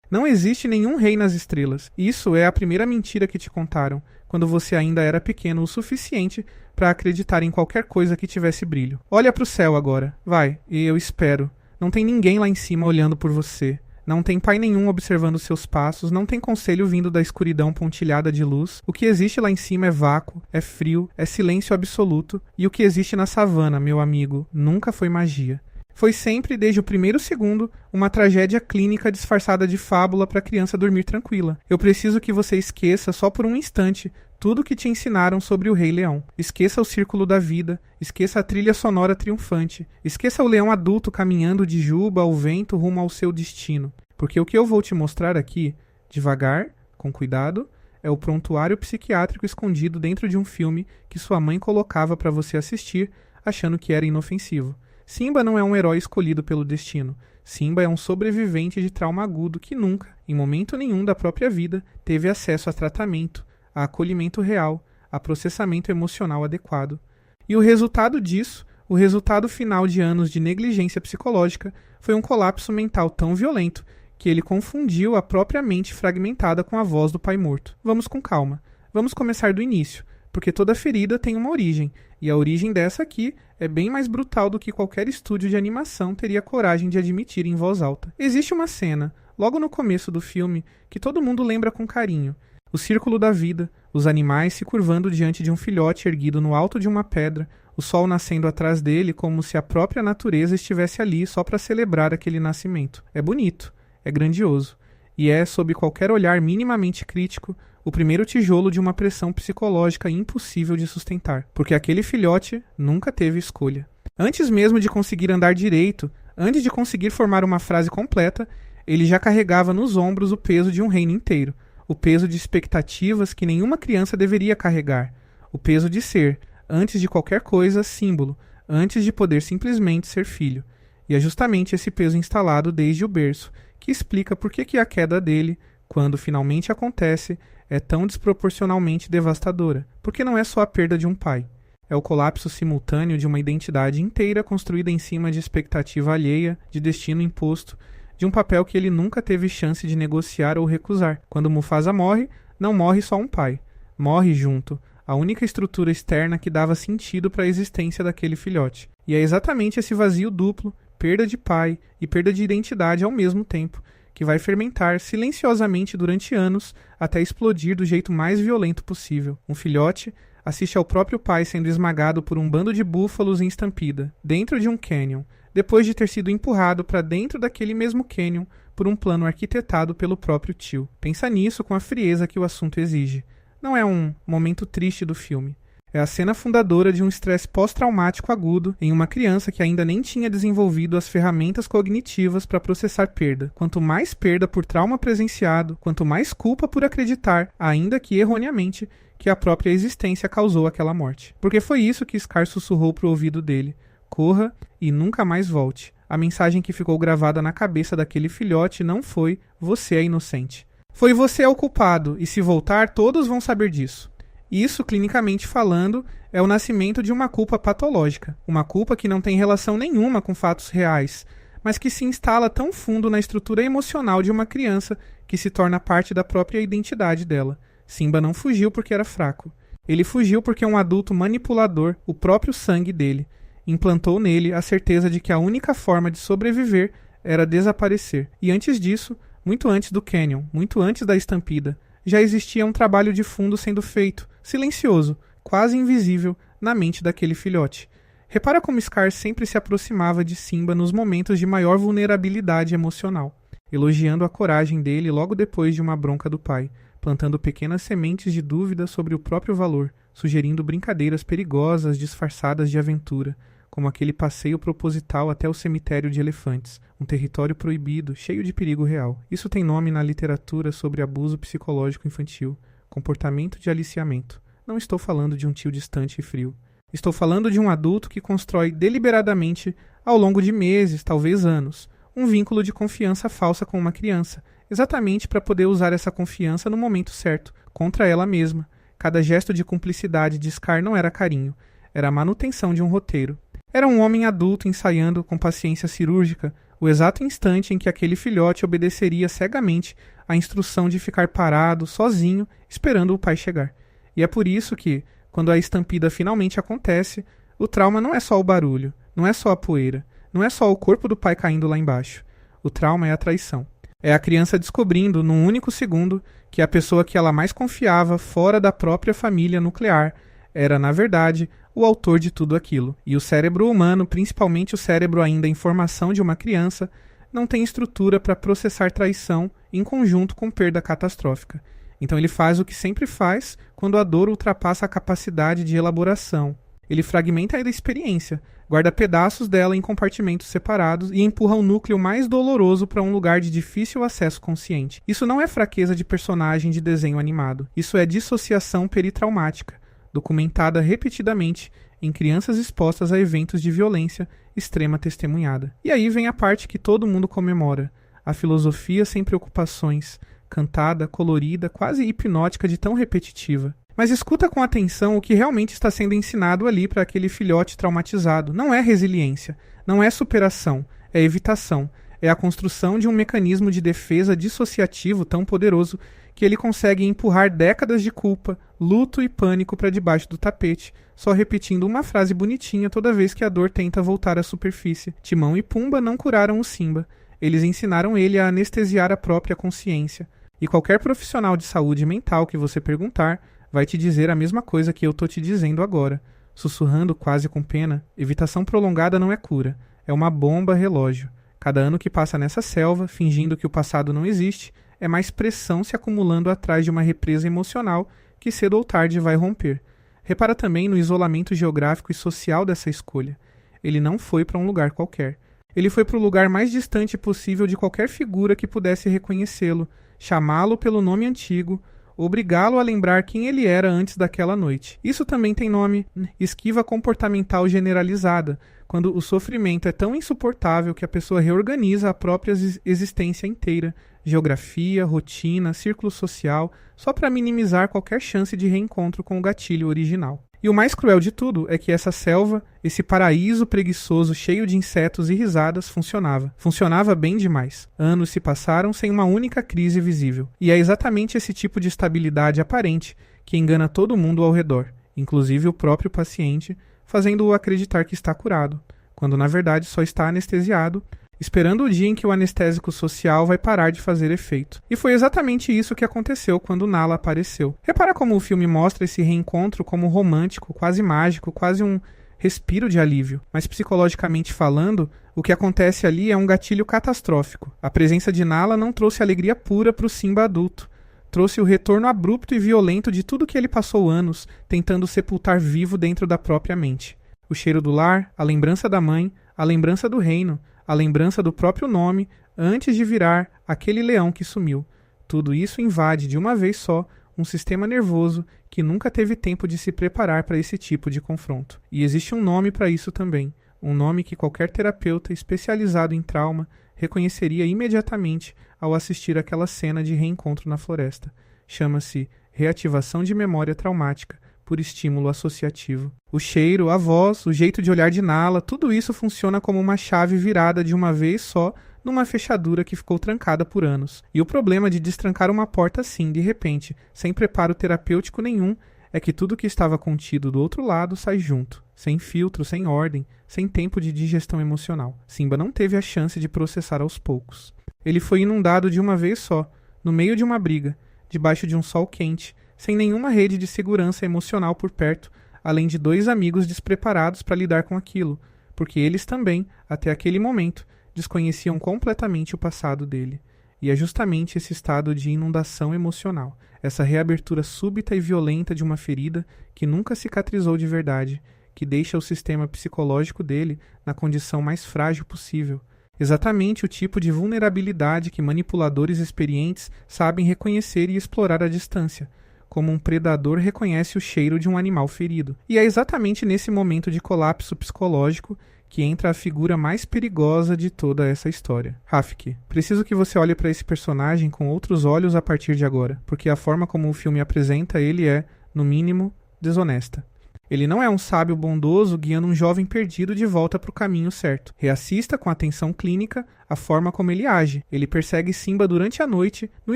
Não existe nenhum rei nas estrelas. Isso é a primeira mentira que te contaram, quando você ainda era pequeno o suficiente para acreditar em qualquer coisa que tivesse brilho. Olha pro céu agora. Vai, e eu espero. Não tem ninguém lá em cima olhando por você. Não tem pai nenhum observando seus passos, não tem conselho vindo da escuridão pontilhada de luz. O que existe lá em cima é vácuo, é frio, é silêncio absoluto. E o que existe na savana, meu amigo, nunca foi magia. Foi sempre, desde o primeiro segundo, uma tragédia clínica disfarçada de fábula para a criança dormir tranquila. Eu preciso que você esqueça, só por um instante, tudo o que te ensinaram sobre o Rei Leão. Esqueça o círculo da vida, esqueça a trilha sonora triunfante, esqueça o leão adulto caminhando de juba ao vento rumo ao seu destino. Porque o que eu vou te mostrar aqui, devagar, com cuidado, é o prontuário psiquiátrico escondido dentro de um filme que sua mãe colocava para você assistir, achando que era inofensivo. Simba não é um herói escolhido pelo destino. Simba é um sobrevivente de trauma agudo que nunca, em momento nenhum da própria vida, teve acesso a tratamento, a acolhimento real, a processamento emocional adequado. E o resultado disso, o resultado final de anos de negligência psicológica, foi um colapso mental tão violento que ele confundiu a própria mente fragmentada com a voz do pai morto. Vamos com calma. Vamos começar do início, porque toda ferida tem uma origem, e a origem dessa aqui é bem mais brutal do que qualquer estúdio de animação teria coragem de admitir em voz alta. Existe uma cena, logo no começo do filme, que todo mundo lembra com carinho. O círculo da vida, os animais se curvando diante de um filhote erguido no alto de uma pedra, o sol nascendo atrás dele como se a própria natureza estivesse ali só para celebrar aquele nascimento. É bonito, é grandioso, e é, sob qualquer olhar minimamente crítico, o primeiro tijolo de uma pressão psicológica impossível de sustentar, porque aquele filhote nunca teve escolha. Antes mesmo de conseguir andar direito, antes de conseguir formar uma frase completa, ele já carregava nos ombros o peso de um reino inteiro, o peso de expectativas que nenhuma criança deveria carregar, o peso de ser, antes de qualquer coisa, símbolo, antes de poder simplesmente ser filho. E é justamente esse peso instalado desde o berço que explica por que a queda dele, quando finalmente acontece, é tão desproporcionalmente devastadora, porque não é só a perda de um pai. É o colapso simultâneo de uma identidade inteira construída em cima de expectativa alheia, de destino imposto, de um papel que ele nunca teve chance de negociar ou recusar. Quando Mufasa morre, não morre só um pai. Morre junto, a única estrutura externa que dava sentido para a existência daquele filhote. E é exatamente esse vazio duplo, perda de pai e perda de identidade ao mesmo tempo, que vai fermentar silenciosamente durante anos até explodir do jeito mais violento possível. Um filhote assiste ao próprio pai sendo esmagado por um bando de búfalos em estampida, dentro de um cânion, depois de ter sido empurrado para dentro daquele mesmo cânion por um plano arquitetado pelo próprio tio. Pensa nisso com a frieza que o assunto exige. Não é um momento triste do filme. É a cena fundadora de um estresse pós-traumático agudo em uma criança que ainda nem tinha desenvolvido as ferramentas cognitivas para processar perda. Quanto mais perda por trauma presenciado, quanto mais culpa por acreditar, ainda que erroneamente, que a própria existência causou aquela morte. Porque foi isso que Scar sussurrou pro ouvido dele. Corra e nunca mais volte. A mensagem que ficou gravada na cabeça daquele filhote não foi "você é inocente". Foi "você é o culpado, e se voltar, todos vão saber disso". Isso, clinicamente falando, é o nascimento de uma culpa patológica. Uma culpa que não tem relação nenhuma com fatos reais, mas que se instala tão fundo na estrutura emocional de uma criança que se torna parte da própria identidade dela. Simba não fugiu porque era fraco. Ele fugiu porque um adulto manipulador, o próprio sangue dele, implantou nele a certeza de que a única forma de sobreviver era desaparecer. E antes disso, muito antes do Canyon, muito antes da estampida, já existia um trabalho de fundo sendo feito, silencioso, quase invisível, na mente daquele filhote. Repara como Scar sempre se aproximava de Simba nos momentos de maior vulnerabilidade emocional, elogiando a coragem dele logo depois de uma bronca do pai, plantando pequenas sementes de dúvida sobre o próprio valor, sugerindo brincadeiras perigosas disfarçadas de aventura, como aquele passeio proposital até o cemitério de elefantes, um território proibido, cheio de perigo real. Isso tem nome na literatura sobre abuso psicológico infantil, comportamento de aliciamento. Não estou falando de um tio distante e frio. Estou falando de um adulto que constrói deliberadamente, ao longo de meses, talvez anos, um vínculo de confiança falsa com uma criança, exatamente para poder usar essa confiança no momento certo, contra ela mesma. Cada gesto de cumplicidade de Scar não era carinho, era a manutenção de um roteiro. Era um homem adulto ensaiando com paciência cirúrgica o exato instante em que aquele filhote obedeceria cegamente à instrução de ficar parado, sozinho, esperando o pai chegar. E é por isso que, quando a estampida finalmente acontece, o trauma não é só o barulho, não é só a poeira, não é só o corpo do pai caindo lá embaixo. O trauma é a traição. É a criança descobrindo, num único segundo, que a pessoa que ela mais confiava fora da própria família nuclear era, na verdade, o autor de tudo aquilo. E o cérebro humano, principalmente o cérebro ainda em formação de uma criança, não tem estrutura para processar traição em conjunto com perda catastrófica. Então ele faz o que sempre faz quando a dor ultrapassa a capacidade de elaboração. Ele fragmenta a experiência, guarda pedaços dela em compartimentos separados e empurra o núcleo mais doloroso para um lugar de difícil acesso consciente. Isso não é fraqueza de personagem de desenho animado. Isso é dissociação peritraumática, documentada repetidamente em crianças expostas a eventos de violência extrema testemunhada. E aí vem a parte que todo mundo comemora, a filosofia sem preocupações, cantada, colorida, quase hipnótica de tão repetitiva. Mas escuta com atenção o que realmente está sendo ensinado ali para aquele filhote traumatizado. Não é resiliência, não é superação, é evitação. É a construção de um mecanismo de defesa dissociativo tão poderoso que ele consegue empurrar décadas de culpa, luto e pânico para debaixo do tapete, só repetindo uma frase bonitinha toda vez que a dor tenta voltar à superfície. Timão e Pumba não curaram o Simba. Eles ensinaram ele a anestesiar a própria consciência. E qualquer profissional de saúde mental que você perguntar vai te dizer a mesma coisa que eu tô te dizendo agora. Sussurrando quase com pena, evitação prolongada não é cura. É uma bomba relógio. Cada ano que passa nessa selva, fingindo que o passado não existe, é mais pressão se acumulando atrás de uma represa emocional que cedo ou tarde vai romper. Repara também no isolamento geográfico e social dessa escolha. Ele não foi para um lugar qualquer. Ele foi para o lugar mais distante possível de qualquer figura que pudesse reconhecê-lo, chamá-lo pelo nome antigo, obrigá-lo a lembrar quem ele era antes daquela noite. Isso também tem nome: esquiva comportamental generalizada, quando o sofrimento é tão insuportável que a pessoa reorganiza a própria existência inteira, geografia, rotina, círculo social, só para minimizar qualquer chance de reencontro com o gatilho original. E o mais cruel de tudo é que essa selva, esse paraíso preguiçoso cheio de insetos e risadas, funcionava. Funcionava bem demais. Anos se passaram sem uma única crise visível. E é exatamente esse tipo de estabilidade aparente que engana todo mundo ao redor, inclusive o próprio paciente, fazendo-o acreditar que está curado, quando na verdade só está anestesiado, esperando o dia em que o anestésico social vai parar de fazer efeito. E foi exatamente isso que aconteceu quando Nala apareceu. Repara como o filme mostra esse reencontro como romântico, quase mágico, quase um respiro de alívio. Mas psicologicamente falando, o que acontece ali é um gatilho catastrófico. A presença de Nala não trouxe alegria pura para o Simba adulto. Trouxe o retorno abrupto e violento de tudo que ele passou anos tentando sepultar vivo dentro da própria mente. O cheiro do lar, a lembrança da mãe, a lembrança do reino, a lembrança do próprio nome antes de virar aquele leão que sumiu. Tudo isso invade de uma vez só um sistema nervoso que nunca teve tempo de se preparar para esse tipo de confronto. E existe um nome para isso também, um nome que qualquer terapeuta especializado em trauma reconheceria imediatamente ao assistir aquela cena de reencontro na floresta. Chama-se reativação de memória traumática por estímulo associativo. O cheiro, a voz, o jeito de olhar de Nala, tudo isso funciona como uma chave virada de uma vez só numa fechadura que ficou trancada por anos. E o problema de destrancar uma porta assim, de repente, sem preparo terapêutico nenhum, é que tudo que estava contido do outro lado sai junto, sem filtro, sem ordem, sem tempo de digestão emocional. Simba não teve a chance de processar aos poucos. Ele foi inundado de uma vez só, no meio de uma briga, debaixo de um sol quente, sem nenhuma rede de segurança emocional por perto, além de 2 amigos despreparados para lidar com aquilo, porque eles também, até aquele momento, desconheciam completamente o passado dele. E é justamente esse estado de inundação emocional, essa reabertura súbita e violenta de uma ferida que nunca cicatrizou de verdade, que deixa o sistema psicológico dele na condição mais frágil possível. Exatamente o tipo de vulnerabilidade que manipuladores experientes sabem reconhecer e explorar à distância, como um predador reconhece o cheiro de um animal ferido. E é exatamente nesse momento de colapso psicológico que entra a figura mais perigosa de toda essa história. Rafiki, preciso que você olhe para esse personagem com outros olhos a partir de agora, porque a forma como o filme apresenta ele é, no mínimo, desonesta. Ele não é um sábio bondoso guiando um jovem perdido de volta para o caminho certo. Reassista com atenção clínica a forma como ele age. Ele persegue Simba durante a noite, no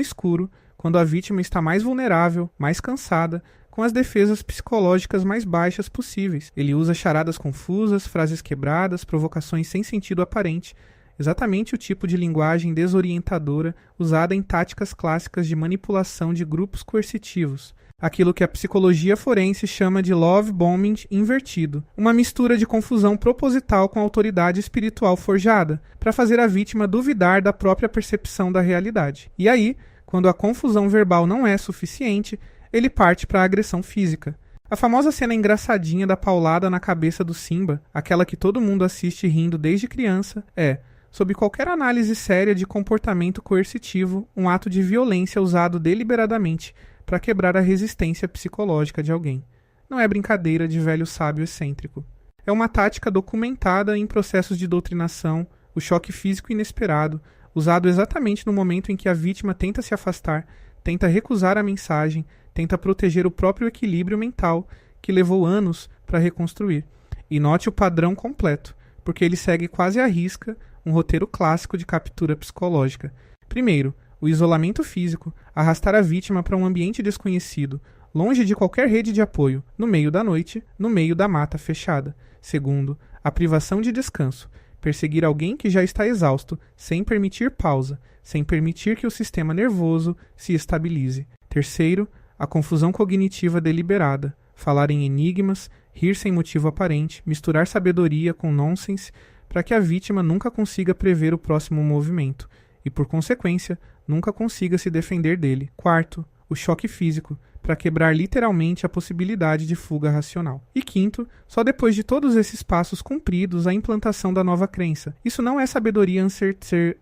escuro, quando a vítima está mais vulnerável, mais cansada, com as defesas psicológicas mais baixas possíveis. Ele usa charadas confusas, frases quebradas, provocações sem sentido aparente, exatamente o tipo de linguagem desorientadora usada em táticas clássicas de manipulação de grupos coercitivos. Aquilo que a psicologia forense chama de love bombing invertido, uma mistura de confusão proposital com autoridade espiritual forjada, para fazer a vítima duvidar da própria percepção da realidade. E aí, quando a confusão verbal não é suficiente, ele parte para a agressão física. A famosa cena engraçadinha da paulada na cabeça do Simba, aquela que todo mundo assiste rindo desde criança, é, sob qualquer análise séria de comportamento coercitivo, um ato de violência usado deliberadamente para quebrar a resistência psicológica de alguém. Não é brincadeira de velho sábio excêntrico. É uma tática documentada em processos de doutrinação, o choque físico inesperado, usado exatamente no momento em que a vítima tenta se afastar, tenta recusar a mensagem, tenta proteger o próprio equilíbrio mental que levou anos para reconstruir. E note o padrão completo, porque ele segue quase à risca um roteiro clássico de captura psicológica. Primeiro, o isolamento físico, arrastar a vítima para um ambiente desconhecido, longe de qualquer rede de apoio, no meio da noite, no meio da mata fechada. Segundo, a privação de descanso, perseguir alguém que já está exausto, sem permitir pausa, sem permitir que o sistema nervoso se estabilize. Terceiro, a confusão cognitiva deliberada, falar em enigmas, rir sem motivo aparente, misturar sabedoria com nonsense, para que a vítima nunca consiga prever o próximo movimento e, por consequência, nunca consiga se defender dele. Quarto, o choque físico, para quebrar literalmente a possibilidade de fuga racional. E quinto, só depois de todos esses passos cumpridos, a implantação da nova crença. Isso não é sabedoria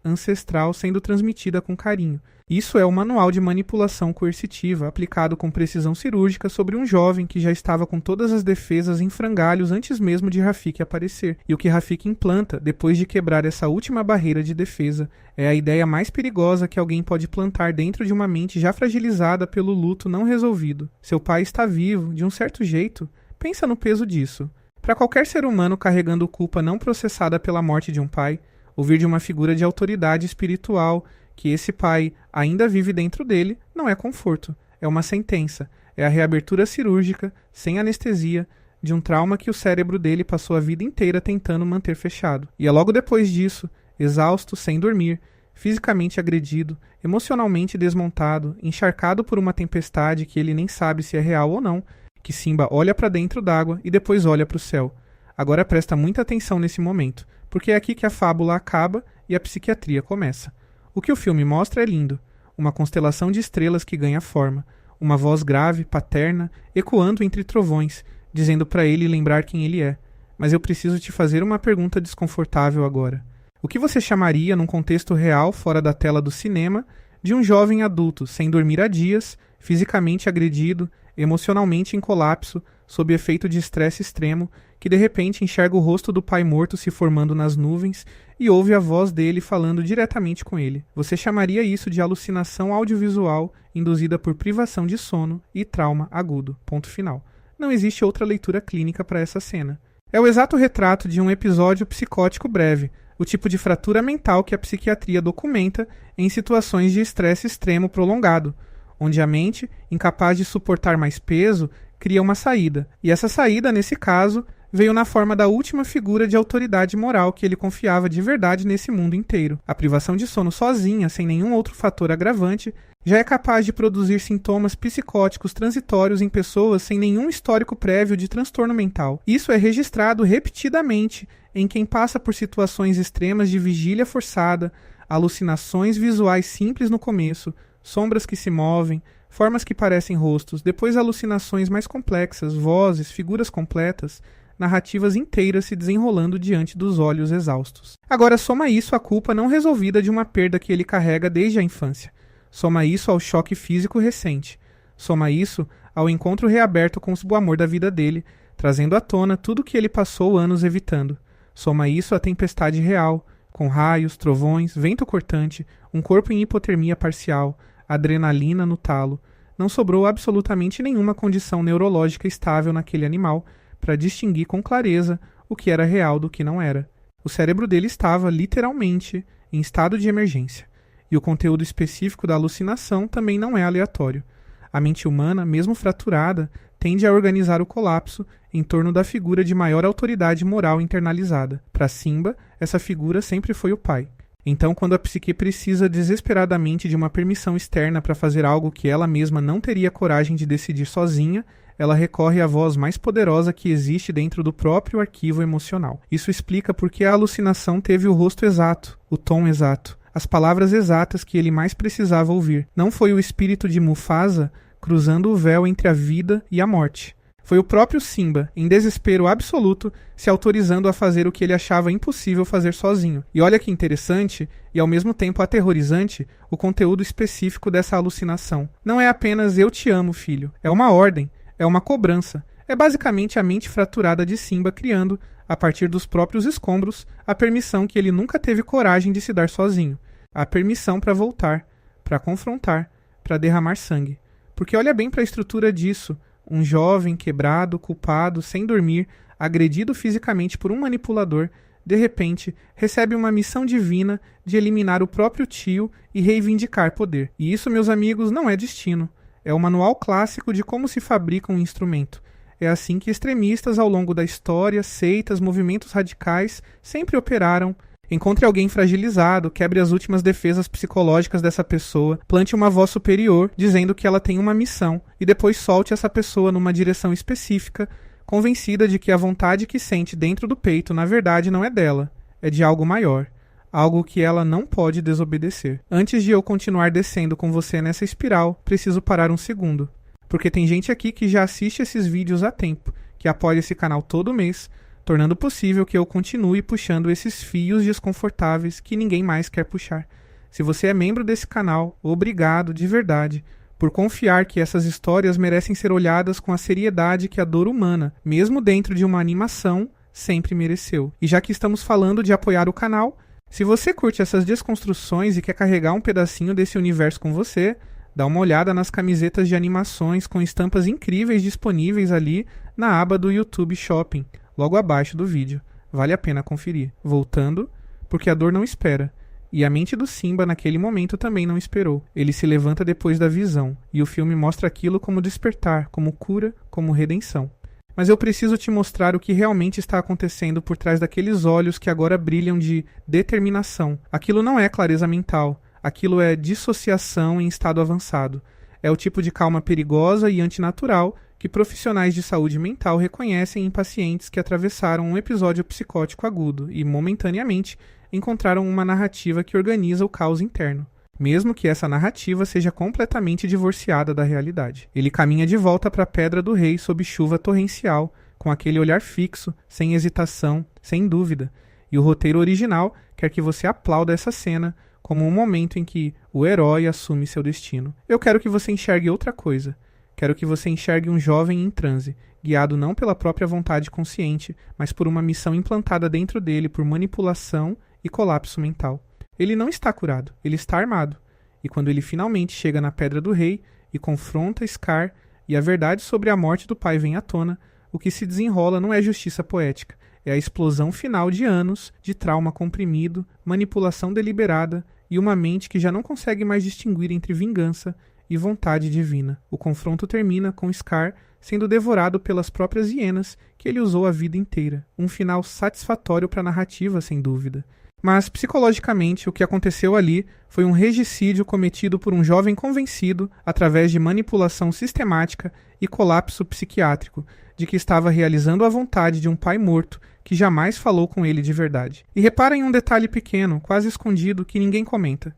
ancestral sendo transmitida com carinho. Isso é o manual de manipulação coercitiva, aplicado com precisão cirúrgica sobre um jovem que já estava com todas as defesas em frangalhos antes mesmo de Rafiki aparecer. E o que Rafiki implanta, depois de quebrar essa última barreira de defesa, é a ideia mais perigosa que alguém pode plantar dentro de uma mente já fragilizada pelo luto não resolvido. Seu pai está vivo, de um certo jeito. Pensa no peso disso. Para qualquer ser humano carregando culpa não processada pela morte de um pai, ouvir de uma figura de autoridade espiritual que esse pai ainda vive dentro dele não é conforto, é uma sentença, é a reabertura cirúrgica, sem anestesia, de um trauma que o cérebro dele passou a vida inteira tentando manter fechado. E é logo depois disso, exausto, sem dormir, fisicamente agredido, emocionalmente desmontado, encharcado por uma tempestade que ele nem sabe se é real ou não, que Simba olha para dentro d'água e depois olha para o céu. Agora presta muita atenção nesse momento, porque é aqui que a fábula acaba e a psiquiatria começa. O que o filme mostra é lindo, uma constelação de estrelas que ganha forma, uma voz grave, paterna, ecoando entre trovões, dizendo para ele lembrar quem ele é. Mas eu preciso te fazer uma pergunta desconfortável agora. O que você chamaria, num contexto real, fora da tela do cinema, de um jovem adulto, sem dormir há dias, fisicamente agredido, emocionalmente em colapso, sob efeito de estresse extremo, que de repente enxerga o rosto do pai morto se formando nas nuvens e ouve a voz dele falando diretamente com ele? Você chamaria isso de alucinação audiovisual induzida por privação de sono e trauma agudo. Ponto final. Não existe outra leitura clínica para essa cena. É o exato retrato de um episódio psicótico breve, o tipo de fratura mental que a psiquiatria documenta em situações de estresse extremo prolongado, onde a mente, incapaz de suportar mais peso, cria uma saída. E essa saída, nesse caso, veio na forma da última figura de autoridade moral que ele confiava de verdade nesse mundo inteiro. A privação de sono sozinha, sem nenhum outro fator agravante, já é capaz de produzir sintomas psicóticos transitórios em pessoas sem nenhum histórico prévio de transtorno mental. Isso é registrado repetidamente em quem passa por situações extremas de vigília forçada, alucinações visuais simples no começo, sombras que se movem, formas que parecem rostos, depois alucinações mais complexas, vozes, figuras completas, narrativas inteiras se desenrolando diante dos olhos exaustos. Agora soma isso à culpa não resolvida de uma perda que ele carrega desde a infância. Soma isso ao choque físico recente. Soma isso ao encontro reaberto com o amor da vida dele, trazendo à tona tudo o que ele passou anos evitando. Soma isso à tempestade real, com raios, trovões, vento cortante, um corpo em hipotermia parcial, adrenalina no talo. não sobrou absolutamente nenhuma condição neurológica estável naquele animal para distinguir com clareza o que era real do que não era. O cérebro dele estava, literalmente, em estado de emergência. E o conteúdo específico da alucinação também não é aleatório. A mente humana, mesmo fraturada, tende a organizar o colapso em torno da figura de maior autoridade moral internalizada. Para Simba, essa figura sempre foi o pai. Então, quando a psique precisa desesperadamente de uma permissão externa para fazer algo que ela mesma não teria coragem de decidir sozinha, ela recorre à voz mais poderosa que existe dentro do próprio arquivo emocional. Isso explica por que a alucinação teve o rosto exato, o tom exato, as palavras exatas que ele mais precisava ouvir. Não foi o espírito de Mufasa cruzando o véu entre a vida e a morte. Foi o próprio Simba, em desespero absoluto, se autorizando a fazer o que ele achava impossível fazer sozinho. E olha que interessante, e ao mesmo tempo aterrorizante, o conteúdo específico dessa alucinação. Não é apenas "eu te amo, filho", é uma ordem, é uma cobrança. É basicamente a mente fraturada de Simba criando, a partir dos próprios escombros, a permissão que ele nunca teve coragem de se dar sozinho. A permissão para voltar, para confrontar, para derramar sangue. Porque olha bem para a estrutura disso. Um jovem quebrado, culpado, sem dormir, agredido fisicamente por um manipulador, de repente, recebe uma missão divina de eliminar o próprio tio e reivindicar poder. E isso, meus amigos, não é destino. É o manual clássico de como se fabrica um instrumento. É assim que extremistas ao longo da história, seitas, movimentos radicais sempre operaram. Encontre alguém fragilizado, quebre as últimas defesas psicológicas dessa pessoa, plante uma voz superior dizendo que ela tem uma missão e depois solte essa pessoa numa direção específica, convencida de que a vontade que sente dentro do peito na verdade não é dela, é de algo maior, algo que ela não pode desobedecer. Antes de eu continuar descendo com você nessa espiral, preciso parar um segundo, porque tem gente aqui que já assiste esses vídeos há tempo, que apoia esse canal todo mês, tornando possível que eu continue puxando esses fios desconfortáveis que ninguém mais quer puxar. Se você é membro desse canal, obrigado de verdade por confiar que essas histórias merecem ser olhadas com a seriedade que a dor humana, mesmo dentro de uma animação, sempre mereceu. E já que estamos falando de apoiar o canal, se você curte essas desconstruções e quer carregar um pedacinho desse universo com você, dá uma olhada nas camisetas de animações com estampas incríveis disponíveis ali na aba do YouTube Shopping, logo abaixo do vídeo. Vale a pena conferir. Voltando, porque a dor não espera. E a mente do Simba naquele momento também não esperou. Ele se levanta depois da visão, e o filme mostra aquilo como despertar, como cura, como redenção. Mas eu preciso te mostrar o que realmente está acontecendo por trás daqueles olhos que agora brilham de determinação. Aquilo não é clareza mental, aquilo é dissociação em estado avançado. É o tipo de calma perigosa e antinatural que profissionais de saúde mental reconhecem em pacientes que atravessaram um episódio psicótico agudo e, momentaneamente, encontraram uma narrativa que organiza o caos interno, mesmo que essa narrativa seja completamente divorciada da realidade. Ele caminha de volta para a Pedra do Rei sob chuva torrencial, com aquele olhar fixo, sem hesitação, sem dúvida, e o roteiro original quer que você aplauda essa cena como um momento em que o herói assume seu destino. Eu quero que você enxergue outra coisa. Quero que você enxergue um jovem em transe, guiado não pela própria vontade consciente, mas por uma missão implantada dentro dele por manipulação e colapso mental. Ele não está curado, ele está armado. E quando ele finalmente chega na Pedra do Rei e confronta Scar e a verdade sobre a morte do pai vem à tona, o que se desenrola não é justiça poética, é a explosão final de anos de trauma comprimido, manipulação deliberada e uma mente que já não consegue mais distinguir entre vingança e vontade divina. O confronto termina com Scar sendo devorado pelas próprias hienas que ele usou a vida inteira. Um final satisfatório para a narrativa, sem dúvida. Mas, psicologicamente, o que aconteceu ali foi um regicídio cometido por um jovem convencido, através de manipulação sistemática e colapso psiquiátrico, de que estava realizando a vontade de um pai morto que jamais falou com ele de verdade. E reparem um detalhe pequeno, quase escondido, que ninguém comenta.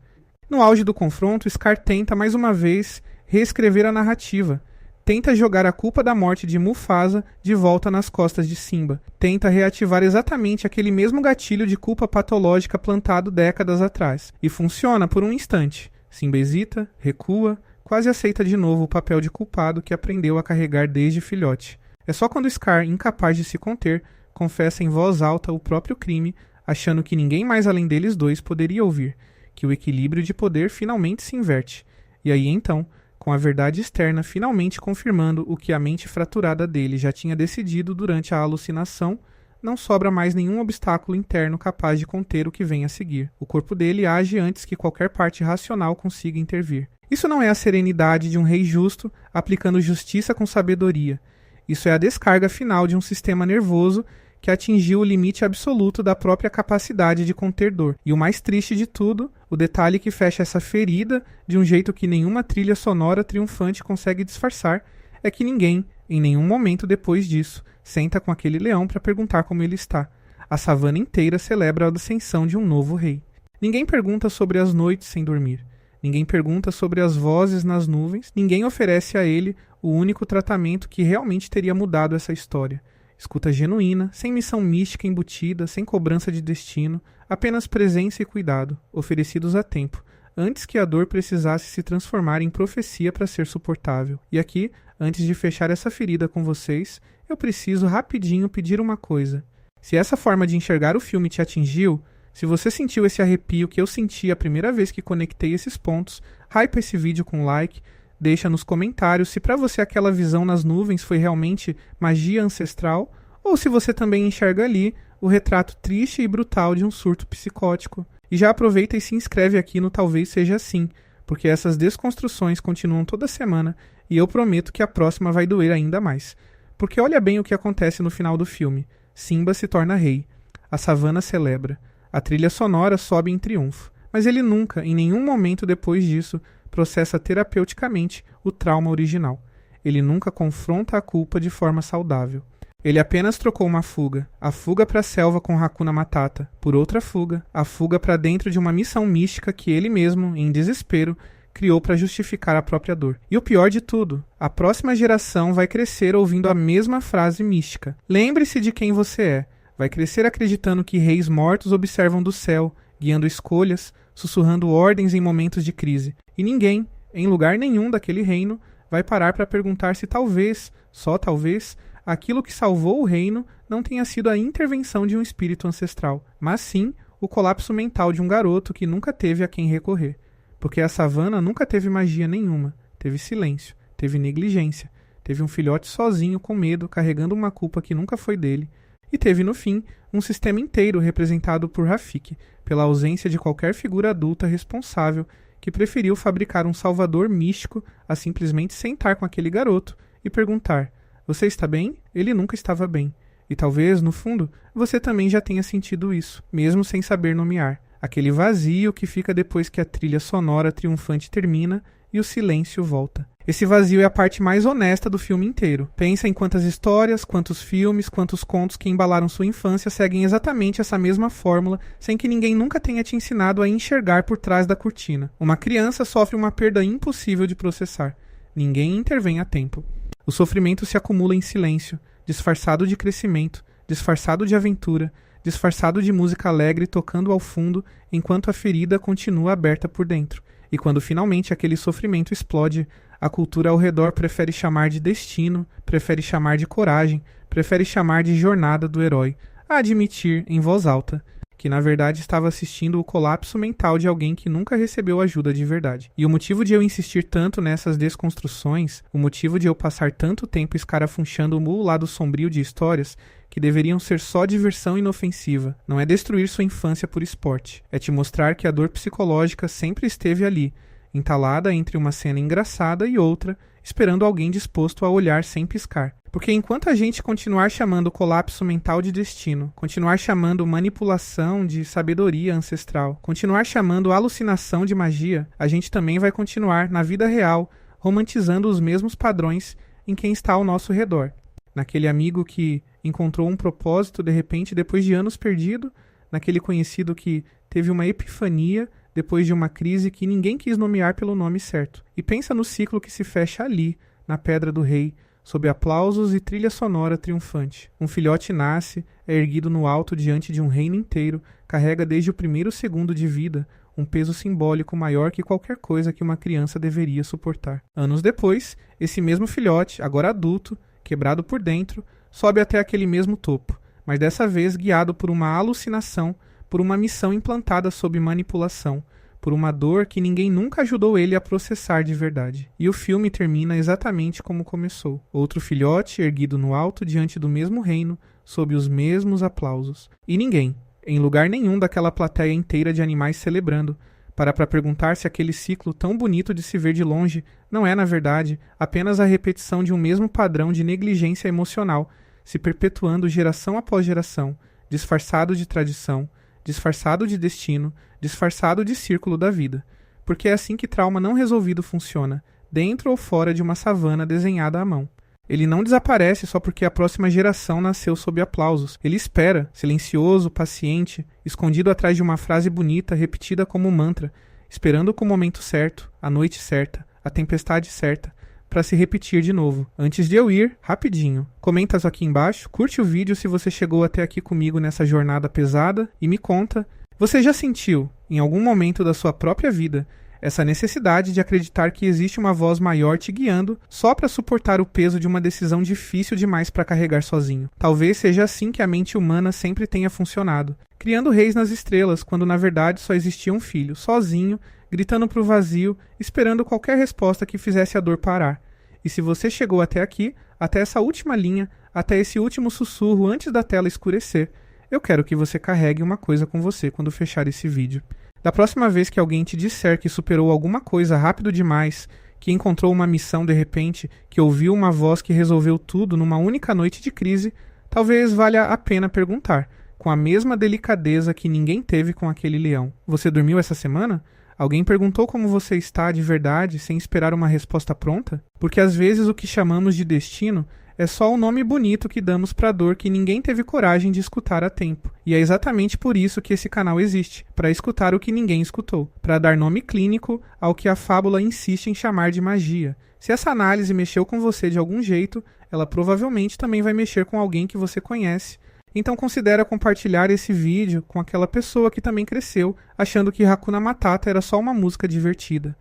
No auge do confronto, Scar tenta, mais uma vez, reescrever a narrativa. Tenta jogar a culpa da morte de Mufasa de volta nas costas de Simba. Tenta reativar exatamente aquele mesmo gatilho de culpa patológica plantado décadas atrás. E funciona por um instante. Simba hesita, recua, quase aceita de novo o papel de culpado que aprendeu a carregar desde filhote. É só quando Scar, incapaz de se conter, confessa em voz alta o próprio crime, achando que ninguém mais além deles dois poderia ouvir, que o equilíbrio de poder finalmente se inverte. E aí então, com a verdade externa finalmente confirmando o que a mente fraturada dele já tinha decidido durante a alucinação, não sobra mais nenhum obstáculo interno capaz de conter o que vem a seguir. O corpo dele age antes que qualquer parte racional consiga intervir. Isso não é a serenidade de um rei justo aplicando justiça com sabedoria. Isso é a descarga final de um sistema nervoso que atingiu o limite absoluto da própria capacidade de conter dor. E o mais triste de tudo, o detalhe que fecha essa ferida de um jeito que nenhuma trilha sonora triunfante consegue disfarçar, é que ninguém, em nenhum momento depois disso, senta com aquele leão para perguntar como ele está. A savana inteira celebra a ascensão de um novo rei. Ninguém pergunta sobre as noites sem dormir. Ninguém pergunta sobre as vozes nas nuvens. Ninguém oferece a ele o único tratamento que realmente teria mudado essa história. Escuta genuína, sem missão mística embutida, sem cobrança de destino, apenas presença e cuidado, oferecidos a tempo, antes que a dor precisasse se transformar em profecia para ser suportável. E aqui, antes de fechar essa ferida com vocês, eu preciso rapidinho pedir uma coisa. Se essa forma de enxergar o filme te atingiu, se você sentiu esse arrepio que eu senti a primeira vez que conectei esses pontos, hypa esse vídeo com like, deixa nos comentários se para você aquela visão nas nuvens foi realmente magia ancestral, ou se você também enxerga ali o retrato triste e brutal de um surto psicótico. E já aproveita e se inscreve aqui no Talvez Seja Assim, porque essas desconstruções continuam toda semana e eu prometo que a próxima vai doer ainda mais. Porque olha bem o que acontece no final do filme. Simba se torna rei. A savana celebra. A trilha sonora sobe em triunfo. Mas ele nunca, em nenhum momento depois disso, processa terapeuticamente o trauma original. Ele nunca confronta a culpa de forma saudável. Ele apenas trocou uma fuga, a fuga para a selva com Hakuna Matata, por outra fuga, a fuga para dentro de uma missão mística que ele mesmo, em desespero, criou para justificar a própria dor. E o pior de tudo, a próxima geração vai crescer ouvindo a mesma frase mística. Lembre-se de quem você é. Vai crescer acreditando que reis mortos observam do céu, guiando escolhas, sussurrando ordens em momentos de crise. E ninguém, em lugar nenhum daquele reino, vai parar para perguntar se talvez, só talvez, aquilo que salvou o reino não tenha sido a intervenção de um espírito ancestral, mas sim o colapso mental de um garoto que nunca teve a quem recorrer. Porque a savana nunca teve magia nenhuma, teve silêncio, teve negligência, teve um filhote sozinho com medo, carregando uma culpa que nunca foi dele, e teve, no fim, um sistema inteiro representado por Rafiki, pela ausência de qualquer figura adulta responsável que preferiu fabricar um salvador místico a simplesmente sentar com aquele garoto e perguntar: você está bem? Ele nunca estava bem. E talvez, no fundo, você também já tenha sentido isso, mesmo sem saber nomear. Aquele vazio que fica depois que a trilha sonora triunfante termina e o silêncio volta. Esse vazio é a parte mais honesta do filme inteiro. Pensa em quantas histórias, quantos filmes, quantos contos que embalaram sua infância seguem exatamente essa mesma fórmula, sem que ninguém nunca tenha te ensinado a enxergar por trás da cortina. Uma criança sofre uma perda impossível de processar. Ninguém intervém a tempo. O sofrimento se acumula em silêncio, disfarçado de crescimento, disfarçado de aventura, disfarçado de música alegre tocando ao fundo, enquanto a ferida continua aberta por dentro. E quando finalmente aquele sofrimento explode, a cultura ao redor prefere chamar de destino, prefere chamar de coragem, prefere chamar de jornada do herói, a admitir, em voz alta, que na verdade estava assistindo o colapso mental de alguém que nunca recebeu ajuda de verdade. E o motivo de eu insistir tanto nessas desconstruções, o motivo de eu passar tanto tempo escarafunchando o lado sombrio de histórias que deveriam ser só diversão inofensiva, não é destruir sua infância por esporte, é te mostrar que a dor psicológica sempre esteve ali, entalada entre uma cena engraçada e outra, esperando alguém disposto a olhar sem piscar. Porque enquanto a gente continuar chamando colapso mental de destino, continuar chamando manipulação de sabedoria ancestral, continuar chamando alucinação de magia, a gente também vai continuar, na vida real, romantizando os mesmos padrões em quem está ao nosso redor. Naquele amigo que encontrou um propósito de repente depois de anos perdido, naquele conhecido que teve uma epifania depois de uma crise que ninguém quis nomear pelo nome certo. E pensa no ciclo que se fecha ali, na Pedra do Rei, sob aplausos e trilha sonora triunfante. Um filhote nasce, é erguido no alto diante de um reino inteiro, carrega desde o primeiro segundo de vida um peso simbólico maior que qualquer coisa que uma criança deveria suportar. Anos depois, esse mesmo filhote, agora adulto, quebrado por dentro, sobe até aquele mesmo topo, mas dessa vez guiado por uma alucinação, por uma missão implantada sob manipulação, por uma dor que ninguém nunca ajudou ele a processar de verdade. E o filme termina exatamente como começou. Outro filhote erguido no alto diante do mesmo reino, sob os mesmos aplausos. E ninguém, em lugar nenhum daquela plateia inteira de animais celebrando, para perguntar se aquele ciclo tão bonito de se ver de longe não é, na verdade, apenas a repetição de um mesmo padrão de negligência emocional, se perpetuando geração após geração, disfarçado de tradição, disfarçado de destino, disfarçado de círculo da vida. Porque é assim que trauma não resolvido funciona, dentro ou fora de uma savana desenhada à mão. Ele não desaparece só porque a próxima geração nasceu sob aplausos. Ele espera, silencioso, paciente, escondido atrás de uma frase bonita repetida como mantra, esperando com o momento certo, a noite certa, a tempestade certa, para se repetir de novo. Antes de eu ir, rapidinho, comenta aqui embaixo, curte o vídeo se você chegou até aqui comigo nessa jornada pesada e me conta, você já sentiu, em algum momento da sua própria vida, essa necessidade de acreditar que existe uma voz maior te guiando só para suportar o peso de uma decisão difícil demais para carregar sozinho? Talvez seja assim que a mente humana sempre tenha funcionado, criando reis nas estrelas, quando na verdade só existia um filho, sozinho, gritando pro vazio, esperando qualquer resposta que fizesse a dor parar. E se você chegou até aqui, até essa última linha, até esse último sussurro antes da tela escurecer, eu quero que você carregue uma coisa com você quando fechar esse vídeo. Da próxima vez que alguém te disser que superou alguma coisa rápido demais, que encontrou uma missão de repente, que ouviu uma voz que resolveu tudo numa única noite de crise, talvez valha a pena perguntar, com a mesma delicadeza que ninguém teve com aquele leão. Você dormiu essa semana? Alguém perguntou como você está de verdade sem esperar uma resposta pronta? Porque às vezes o que chamamos de destino é só o nome bonito que damos para a dor que ninguém teve coragem de escutar a tempo. E é exatamente por isso que esse canal existe, para escutar o que ninguém escutou, para dar nome clínico ao que a fábula insiste em chamar de magia. Se essa análise mexeu com você de algum jeito, ela provavelmente também vai mexer com alguém que você conhece. Então considera compartilhar esse vídeo com aquela pessoa que também cresceu, achando que Hakuna Matata era só uma música divertida.